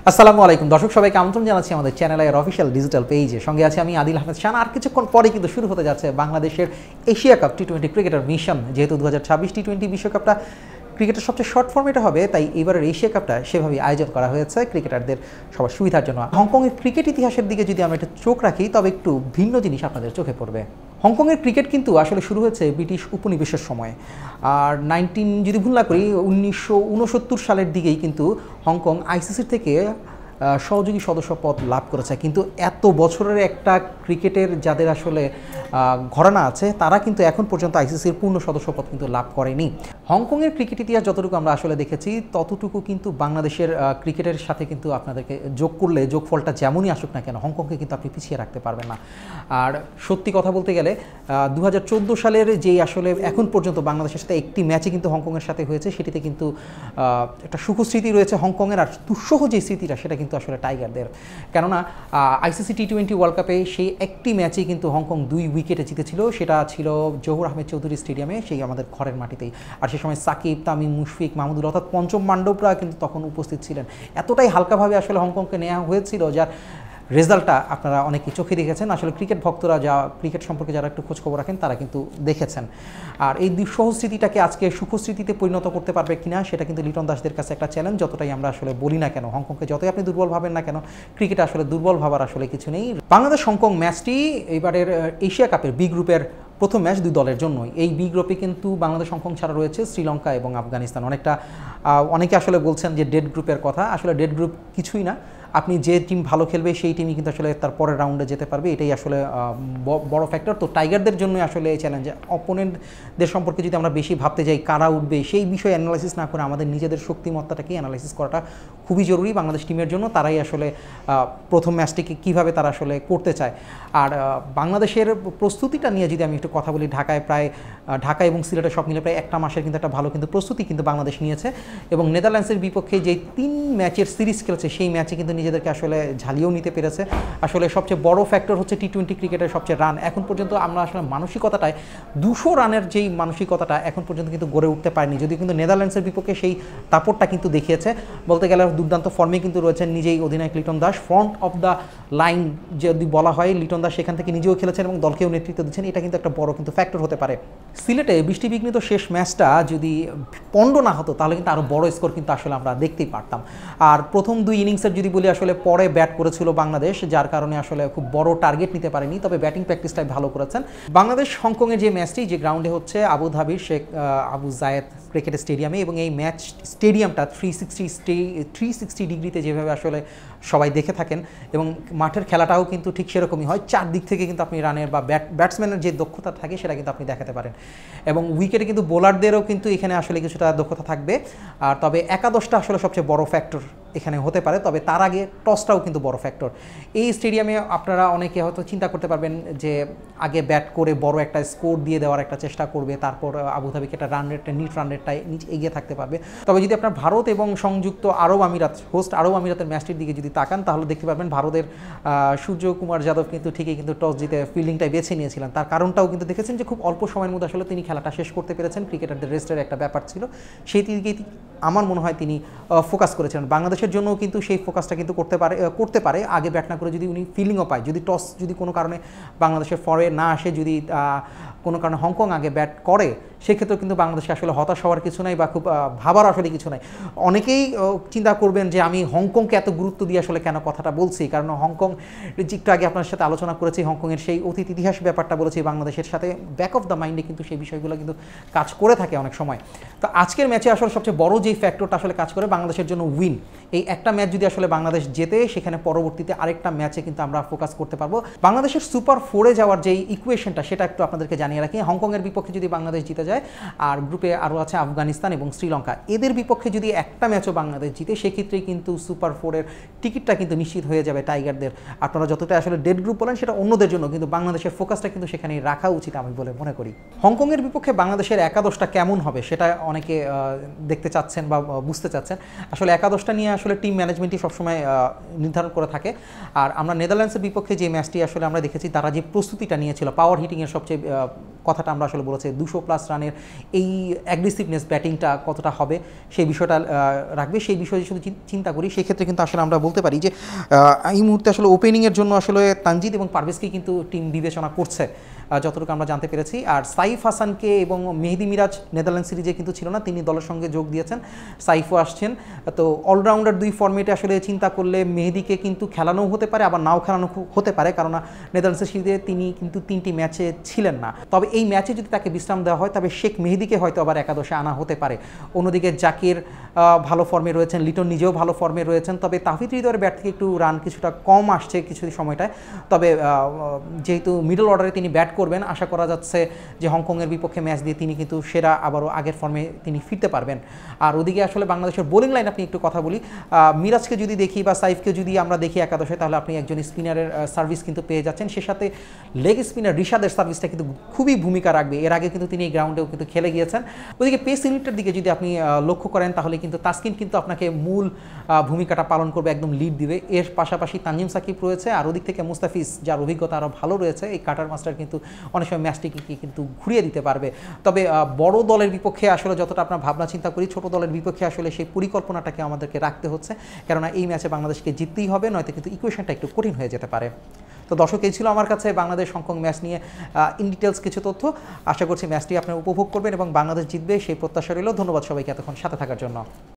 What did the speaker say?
আসসালামু আলাইকুম দর্শক সবাইকে আমন্ত্রণ জানাচ্ছি আমাদের চ্যানেলের অফিসিয়াল ডিজিটাল পেজে। সঙ্গে আছে আমি আদিল আহমেদ শান। আর কিছুক্ষণ পরে কিন্তু শুরু হতে যাচ্ছে বাংলাদেশের এশিয়া কাপ টি-20 ক্রিকেটার মিশন। যেহেতু 2026 টি-20 বিশ্বকাপটা ক্রিকেটের সবচেয়ে শর্ট ফর্মেটে হবে, তাই এবারের এশিয়া কাপটা সেভাবে আয়োজন করা হয়েছে ক্রিকেটারদের সবার সুবিধার জন্য। হংকংয়ের ক্রিকেট ইতিহাসের দিকে যদি আমরা একটু চোখ রাখি, তবে একটু ভিন্ন জিনিস আপনাদের চোখে পড়বে। হংকংয়ের ক্রিকেট কিন্তু আসলে শুরু হয়েছে ব্রিটিশ উপনিবেশের সময়। আর যদি ভুল না করি 1969 সালের দিকেই কিন্তু হংকং আইসিসির থেকে সহযোগী সদস্য পদ লাভ করেছে। কিন্তু এত বছরের একটা ক্রিকেটের যাদের আসলে ঘরানা আছে, তারা কিন্তু এখন পর্যন্ত আইসিসির পূর্ণ সদস্য পদ কিন্তু লাভ করেনি। হংকংয়ের ক্রিকেট ইতিহাস যতটুকু আমরা আসলে দেখেছি, ততটুকু কিন্তু বাংলাদেশের ক্রিকেটের সাথে কিন্তু আপনাদেরকে যোগ করলে যোগফলটা যেমনই আসুক না কেন, হংকংকে কিন্তু আপনি পিছিয়ে রাখতে পারবেন না। আর সত্যি কথা বলতে গেলে 2014 সালের যেই আসলে এখন পর্যন্ত বাংলাদেশের সাথে একটি ম্যাচে কিন্তু হংকংয়ের সাথে হয়েছে, সেটিতে কিন্তু একটা সুখস্মৃতি রয়েছে হংকংয়ের। আর দুঃসহ যে স্মৃতিটা, সেটা কিন্তু আসলে টাইগারদের। কেননা আইসিসি টি-20 ওয়ার্ল্ড কাপে সেই একটি ম্যাচেই কিন্তু হংকং 2 উইকেটে জিতেছিল। সেটা ছিল জহুর আহমেদ চৌধুরী স্টেডিয়ামে, সেই আমাদের ঘরের মাটিতেই। আর সে সময় সাকিব, তামিম, মুশফিক, মাহমুদুল, অর্থাৎ পঞ্চম মান্ডবরা কিন্তু তখন উপস্থিত ছিলেন। এতটাই হালকাভাবে আসলে হংকংকে নেওয়া হয়েছিল, যার রেজাল্টটা আপনারা অনেকে চোখে দেখেছেন। আসলে ক্রিকেট ভক্তরা, যা ক্রিকেট সম্পর্কে যারা একটু খোঁজখবর রাখেন, তারা কিন্তু দেখেছেন। আর এই দুঃসহ স্মৃতিটাকে আজকে সুখস্মৃতিতে পরিণত করতে পারবে কিনা, সেটা কিন্তু লিটন দাসদের কাছে একটা চ্যালেঞ্জ। যতটাই আমরা আসলে বলি না কেন, হংকংকে যতই আপনি দুর্বল ভাবেন না কেন, ক্রিকেটে আসলে দুর্বল ভাবার আসলে কিছু নেই। বাংলাদেশ হংকং ম্যাচটি এবারের এশিয়া কাপের বি গ্রুপের প্রথম ম্যাচ, দুই দলের জন্যই। এই বি গ্রুপে কিন্তু বাংলাদেশ হংকং ছাড়া রয়েছে শ্রীলঙ্কা এবং আফগানিস্তান। অনেকে আসলে বলছেন যে ডেড গ্রুপের কথা। আসলে ডেড গ্রুপ কিছুই না। আপনি যে টিম ভালো খেলবে সেই টিমই কিন্তু আসলে তার পরের রাউন্ডে যেতে পারবে, এটাই আসলে বড় ফ্যাক্টর। তো টাইগারদের জন্য আসলে এই চ্যালেঞ্জ। অপোনেন্টদের সম্পর্কে যদি আমরা বেশি ভাবতে যাই, কারা উঠবে সেই বিষয়ে অ্যানালাইসিস না করে আমাদের নিজেদের শক্তিমত্তাটাকে অ্যানালাইসিস করাটা খুবই জরুরি বাংলাদেশ টিমের জন্য। তারাই আসলে প্রথম ম্যাচটিকে কীভাবে তারা আসলে করতে চায়। আর বাংলাদেশের প্রস্তুতিটা নিয়ে যদি আমি একটু কথা বলি, ঢাকা এবং সিলেটে সব মিলে প্রায় একটা মাসের কিন্তু একটা ভালো কিন্তু প্রস্তুতি কিন্তু বাংলাদেশ নিয়েছে। এবং নেদারল্যান্ডসের বিপক্ষে যে 3 ম্যাচের সিরিজ খেলেছে, সেই ম্যাচে কিন্তু নিজেদেরকে আসলে ঝালিয়েও নিতে পেরেছে। আসলে সবচেয়ে বড় ফ্যাক্টর হচ্ছে টি-20 ক্রিকেটের সবচেয়ে রান। এখন পর্যন্ত আমরা আসলে মানসিকতাটায় 200 রানের যেই মানসিকতাটা এখন পর্যন্ত কিন্তু গড়ে উঠতে পারেনি, যদিও কিন্তু নেদারল্যান্ডসের বিপক্ষে সেই দাপটটা কিন্তু দেখিয়েছে। বলতে গেলে দুর্দান্ত ফর্মে কিন্তু রয়েছেন নিজেই অধিনায়ক Liton Das. Front of the line যদি বলা হয়, লিটন দাস সেখান থেকে নিজেও খেলেছেন এবং দলকেও নেতৃত্ব দিচ্ছেন। এটা কিন্তু একটা বড় কিন্তু ফ্যাক্টর হতে পারে। সিলেটে বৃষ্টিবিঘ্নিত শেষ ম্যাচটা যদি পণ্ড না হতো, তাহলে কিন্তু আরও বড় স্কোর কিন্তু আসলে আমরা দেখতেই পারতাম। আর প্রথম 2 ইনিংসের যদি বলি, আসলে পরে ব্যাট করেছিল বাংলাদেশ, যার কারণে আসলে খুব বড় টার্গেট নিতে পারেনি। তবে ব্যাটিং প্র্যাকটিসটাই ভালো করেছেন। বাংলাদেশ হংকংয়ের যে ম্যাচটি, যে গ্রাউন্ডে হচ্ছে আবুধাবির শেখ আবু জায়েদ ক্রিকেট স্টেডিয়ামে, এবং এই ম্যাচ স্টেডিয়ামটা 360 ডিগ্রিতে যেভাবে আসলে সবাই দেখে থাকেন, এবং মাঠের খেলাটাও কিন্তু ঠিক সেরকমই হয়। চারদিক থেকে কিন্তু আপনি রানের বা ব্যাটসম্যানের যে দক্ষতা থাকে, সেটা কিন্তু আপনি দেখাতে পারেন। এবং উইকেটে কিন্তু বোলারদেরও কিন্তু এখানে আসলে কিছুটা দক্ষতা থাকবে। আর তবে একাদশটা আসলে সবচেয়ে বড় ফ্যাক্টর এখানে হতে পারে। তবে তার আগে টসটাও কিন্তু বড় ফ্যাক্টর। এই স্টেডিয়ামে আপনারা অনেকে হয়তো চিন্তা করতে পারবেন যে আগে ব্যাট করে বড় একটা স্কোর দিয়ে দেওয়ার একটা চেষ্টা করবে, তারপর আবুধাবিকে একটা নিট রান রেটটায় এগিয়ে থাকতে পারবে। তবে যদি আপনার ভারত এবং সংযুক্ত আরব আমিরাত, হোস্ট আরব আমিরাতের ম্যাচটির দিকে যদি তাকান, তাহলে দেখতে পারবেন ভারতের সূর্যকুমার যাদব কিন্তু ঠিকই কিন্তু টস জিতে ফিল্ডিংটাই বেছে নিয়েছিলেন। তার কারণটাও কিন্তু দেখেছেন যে খুব অল্প সময়ের মধ্যে আসলে তিনি খেলাটা শেষ করতে পেরেছেন। ক্রিকেটারদের রেস্টের একটা ব্যাপার ছিল, সেই দিকেই আমার মনে হয় তিনি ফোকাস করেছেন। বাংলাদেশের জন্যও কিন্তু সেই ফোকাসটা কিন্তু করতে পারে আগে ব্যাট না করে, যদি উনি ফিল্ডিংও পায়। যদি টস যদি কোনো কারণে বাংলাদেশের ফরে না আসে, যদি কোনো কারণে হংকং আগে ব্যাট করে, সেক্ষেত্রেও কিন্তু বাংলাদেশে আসলে হতাশ হওয়ার কিছু নাই বা খুব ভাবার আসলে কিছু নাই। অনেকেই চিন্তা করবেন যে আমি হংকংকে এত গুরুত্ব দিয়ে আসলে কেন কথাটা বলছি, কারণ হংকং একটু আগে আপনার সাথে আলোচনা করেছি, হংকংয়ের সেই অতীত ইতিহাস ব্যাপারটা বলেছি। বাংলাদেশের সাথে ব্যাক অফ দ্য মাইন্ডে কিন্তু সেই বিষয়গুলো কিন্তু কাজ করে থাকে অনেক সময়। তো আজকের ম্যাচে আসলে সবচেয়ে বড় যেই ফ্যাক্টরটা আসলে কাজ করে বাংলাদেশের জন্য উইন। এই একটা ম্যাচ যদি আসলে বাংলাদেশ জেতে, সেখানে পরবর্তীতে আরেকটা ম্যাচে কিন্তু আমরা ফোকাস করতে পারবো। বাংলাদেশের সুপার 4-এ যাওয়ার যেই ইকুয়েশনটা, সেটা একটু আপনাদেরকে জানিয়ে রাখি। হংকংয়ের বিপক্ষে যদি বাংলাদেশ জিতে যায়, আর গ্রুপে আরও আছে আফগানিস্তান এবং শ্রীলঙ্কা, এদের বিপক্ষে যদি একটা ম্যাচও বাংলাদেশ জিতে, সেক্ষেত্রেই কিন্তু সুপার 4-এর টিকিটটা কিন্তু নিশ্চিত হয়ে যাবে টাইগারদের। আপনারা যতটা আসলে ডেড গ্রুপ বলেন, সেটা অন্যদের জন্য, কিন্তু বাংলাদেশের ফোকাসটা কিন্তু সেখানেই রাখা উচিত আমি বলে মনে করি। হংকংয়ের বিপক্ষে বাংলাদেশের একাদশটা কেমন হবে, সেটা অনেকে দেখতে চাচ্ছেন বা বুঝতে চাচ্ছেন। আসলে একাদশটা নিয়ে আসলে টিম ম্যানেজমেন্টই সবসময় নির্ধারণ করে থাকে। আর আমরা নেদারল্যান্ডসের বিপক্ষে যে ম্যাচটি আসলে আমরা দেখেছি, তারা যে প্রস্তুতিটা নিয়েছিল, পাওয়ার হিটিংয়ের সবচেয়ে কথাটা আমরা আসলে বলেছি 200+ রানের এই অ্যাগ্রেসিভনেস ব্যাটিংটা কতটা হবে সেই বিষয়টা রাখবে, সেই বিষয়ে যদি চিন্তা করি সেক্ষেত্রে কিন্তু আসলে আমরা বলতে পারি যে এই মুহূর্তে আসলে ওপেনিংয়ের জন্য আসলে তানজিদ এবং পারভেজকেই কিন্তু টিম বিবেচনা করছে যতটুকু আমরা জানতে পেরেছি। আর সাইফ হাসানকে এবং মেহেদী মিরাজ নেদারল্যান্ড সিরিজে কিন্তু ছিল না, তিনি দলের সঙ্গে যোগ দিয়েছেন, সাইফও আসছেন। তো অলরাউন্ডার দুই ফর্মেটে আসলে চিন্তা করলে মেহেদীকে কিন্তু খেলানোও হতে পারে আবার নাও খেলানো হতে পারে, কারণ নেদারল্যান্ডসের সিরিজে তিনি কিন্তু 3টি ম্যাচে ছিলেন না। তবে এই ম্যাচে যদি তাকে বিশ্রাম দেওয়া হয় তবে শেখ মেহেদীকে হয়তো আবার একাদশে আনা হতে পারে। অন্যদিকে জাকির ভালো ফর্মে রয়েছেন, লিটন নিজেও ভালো ফর্মে রয়েছেন, তবে তাহিদ হৃদয়ের ব্যাট থেকে একটু রান কিছুটা কম আসছে কিছু সময়টায়। তবে যেহেতু মিডল অর্ডারে তিনি ব্যাট করবেন, আশা করা যাচ্ছে যে হংকংয়ের বিপক্ষে ম্যাচ দিয়ে তিনি কিন্তু সেরা আবারও আগের ফর্মে তিনি ফিরতে পারবেন। আর ওদিকে আসলে বাংলাদেশের বোলিং লাইন আপনি একটু কথা বলি, মিরাজকে যদি দেখি বা সাইফকে যদি আমরা দেখি একাদশে, তাহলে আপনি একজন স্পিনারের সার্ভিস কিন্তু পেয়ে যাচ্ছেন, সে সাথে লেগ স্পিনার রিশাদের সার্ভিসটা কিন্তু খুবই ভূমিকা রাখবে। এর আগে কিন্তু তিনি এই গ্রাউন্ডেও কিন্তু খেলে গিয়েছেন। ওদিকে পেস ইউনিটের দিকে যদি আপনি লক্ষ্য করেন তাহলে কিন্তু তাসকিন কিন্তু আপনাকে মূল ভূমিকাটা পালন করবে, একদম লিড দিবে। এর পাশাপাশি তানজিম সাকিব রয়েছে, আর ওদিক থেকে মুস্তাফিজ যার অভিজ্ঞতা আরও ভালো রয়েছে, এই কাটার মাস্টার কিন্তু অনেক সময় ম্যাচটিকে কিন্তু ঘুরিয়ে দিতে পারবে। তবে বড় দলের বিপক্ষে আসলে যতটা আপনার ভাবনা চিন্তা করি, ছোট দলের বিপক্ষে আসলে সেই পরিকল্পনাটাকে আমাদেরকে রাখতে হচ্ছে, কেননা এই ম্যাচে বাংলাদেশকে জিততেই হবে, নয়তো কিন্তু ইকুয়েশনটা একটু কঠিন হয়ে যেতে পারে। তো দর্শক, এই ছিল আমার কাছে বাংলাদেশ হংকং ম্যাচ নিয়ে ইন ডিটেলস কিছু তথ্য। আশা করছি ম্যাচটি আপনারা উপভোগ করবেন এবং বাংলাদেশ জিতবে সেই প্রত্যাশা রইল। ধন্যবাদ সবাইকে এতক্ষণ সাথে থাকার জন্য।